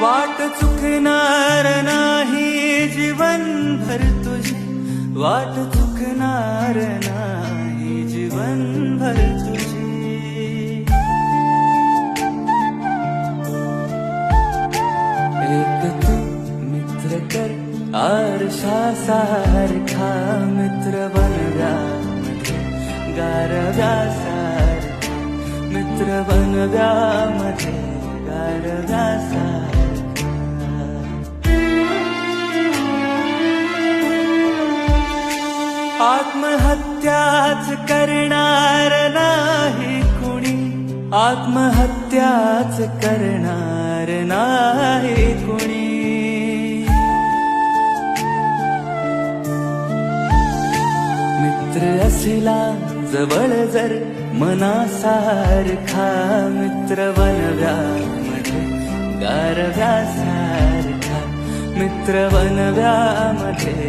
वाट चुकणार नाही जीवनभर तुझी, वाट चुकणार नाही जीवनभर तुझी. एक तू मित्र कर आरशासारखा, मित्र बनव्यामध्ये गारव्यासारखा, मित्र बनव्यामध्ये गारव्यासारखा. आत्महत्याच करणार नाही कुणी, आत्महत्याच करणार नाही कुणी. मित्र असला जवळ जर मनासारखा, मित्र बनव्यामध्ये गारव्यासारखा, मित्र बनव्यामध्ये